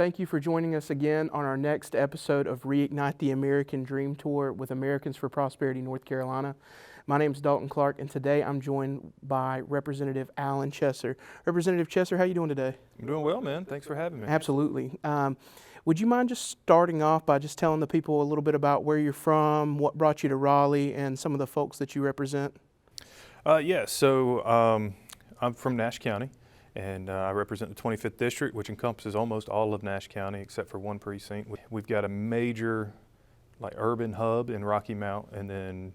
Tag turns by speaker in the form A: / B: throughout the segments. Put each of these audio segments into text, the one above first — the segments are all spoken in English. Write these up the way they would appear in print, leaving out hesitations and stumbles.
A: thank you for joining us again on our next episode of Reignite the American Dream Tour with Americans for Prosperity, North Carolina. My name is Dalton Clark, and today I'm joined by Representative Alan Chesser. Representative Chesser, how are you doing today?
B: I'm doing well, man. Thanks for having me.
A: Absolutely. Would you mind just starting off by just telling the people a little bit about where you're from, what brought you to Raleigh, and some of the folks that you represent?
B: I'm from Nash County, and I represent the 25th District, which encompasses almost all of Nash County except for one precinct. We've got a major urban hub in Rocky Mount, and then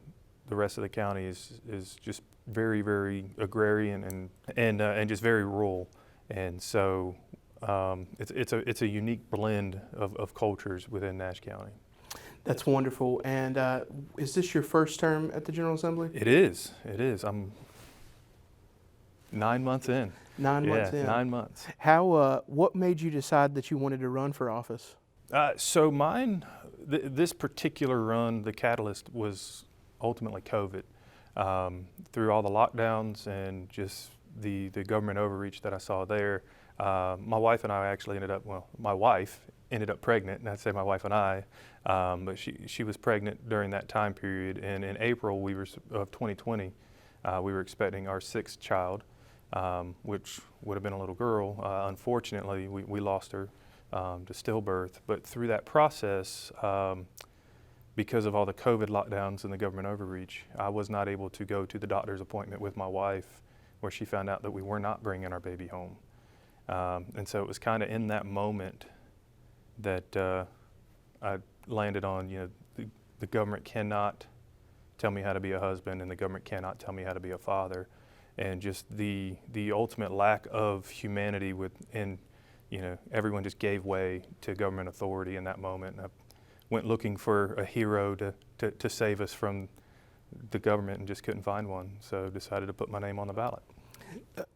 B: the rest of the county is just very, very agrarian and just very rural. And so it's a unique blend of cultures within Nash County.
A: That's wonderful. And is this your first term at the General Assembly?
B: It is. I'm 9 months in.
A: 9 months in.
B: 9 months.
A: What made you decide that you wanted to run for office?
B: This particular run, the catalyst was ultimately COVID. Through all the lockdowns and just the government overreach that I saw there, my wife and I actually my wife ended up pregnant, and I'd say my wife and I, but she was pregnant during that time period, and in April of 2020, we were expecting our sixth child, which would have been a little girl. Unfortunately, we lost her to stillbirth, but through that process, because of all the COVID lockdowns and the government overreach, I was not able to go to the doctor's appointment with my wife, where she found out that we were not bringing our baby home. And so it was kind of in that moment that I landed on, the government cannot tell me how to be a husband, and the government cannot tell me how to be a father. And just the ultimate lack of humanity everyone just gave way to government authority in that moment. And I went looking for a hero to save us from the government and just couldn't find one. So decided to put my name on the ballot.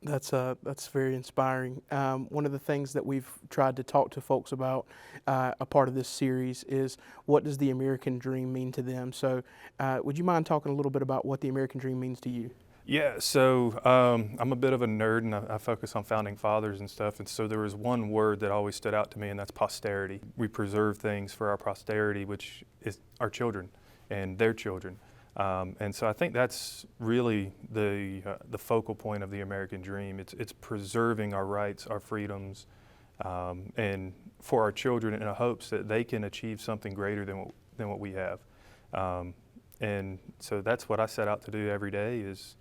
A: That's very inspiring. One of the things that we've tried to talk to folks about, a part of this series, is what does the American dream mean to them? So would you mind talking a little bit about what the American dream means to you?
B: Yeah, so I'm a bit of a nerd, and I focus on founding fathers and stuff, and so there was one word that always stood out to me, and that's posterity. We preserve things for our posterity, which is our children and their children. And so I think that's really the focal point of the American dream. It's preserving our rights, our freedoms, and for our children, in hopes that they can achieve something greater than what we have. And so that's what I set out to do every day, is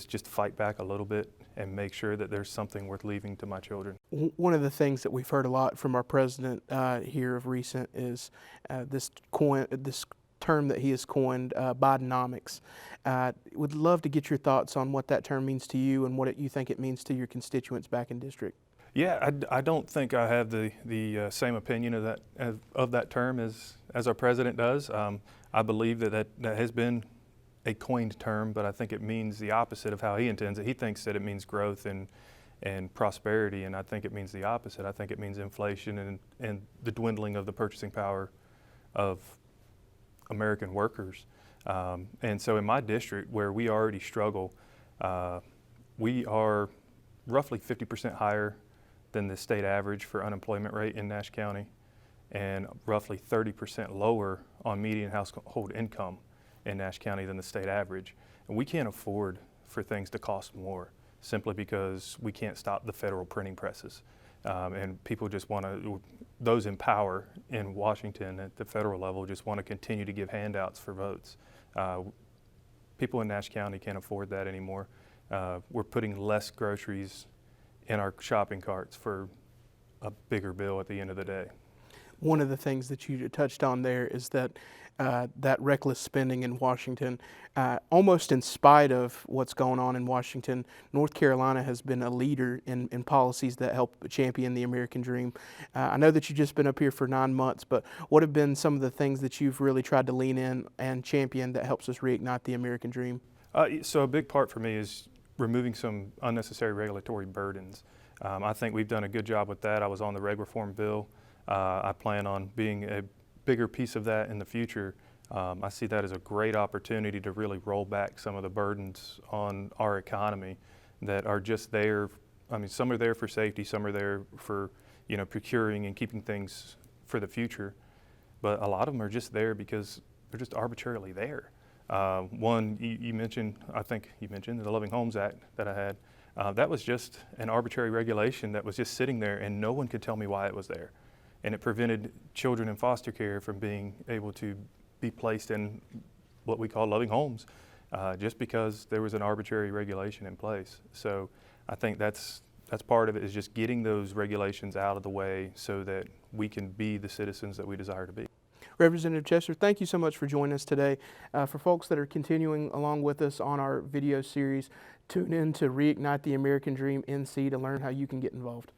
B: just fight back a little bit and make sure that there's something worth leaving to my children.
A: One of the things that we've heard a lot from our president here of recent is this term that he has coined, Bidenomics. Would love to get your thoughts on what that term means to you and what you think it means to your constituents back in district.
B: Yeah, I don't think I have the same opinion of that term as our president does. I believe that has been a coined term, but I think it means the opposite of how he intends it. He thinks that it means growth and prosperity, and I think it means the opposite. I think it means inflation and the dwindling of the purchasing power of American workers. And so in my district, where we already struggle, we are roughly 50% higher than the state average for unemployment rate in Nash County, and roughly 30% lower on median household income in Nash County than the state average. And we can't afford for things to cost more, simply because we can't stop the federal printing presses. And people just those in power in Washington at the federal level just want to continue to give handouts for votes. People in Nash County can't afford that anymore. We're putting less groceries in our shopping carts for a bigger bill at the end of the day.
A: One of the things that you touched on there is that that reckless spending in Washington, almost in spite of what's going on in Washington, North Carolina has been a leader in policies that help champion the American dream. I know that you've just been up here for 9 months, but what have been some of the things that you've really tried to lean in and champion that helps us reignite the American dream?
B: So a big part for me is removing some unnecessary regulatory burdens. I think we've done a good job with that. I was on the reg reform bill. I plan on being a bigger piece of that in the future. I see that as a great opportunity to really roll back some of the burdens on our economy that are just there. I mean, some are there for safety, some are there for procuring and keeping things for the future. But a lot of them are just there because they're just arbitrarily there. One, you mentioned, I think you mentioned the Loving Homes Act that I had. That was just an arbitrary regulation that was just sitting there, and no one could tell me why it was there. And it prevented children in foster care from being able to be placed in what we call loving homes, just because there was an arbitrary regulation in place. So I think that's part of it, is just getting those regulations out of the way so that we can be the citizens that we desire to be.
A: Representative Chester, thank you so much for joining us today. For folks that are continuing along with us on our video series, tune in to Reignite the American Dream NC to learn how you can get involved.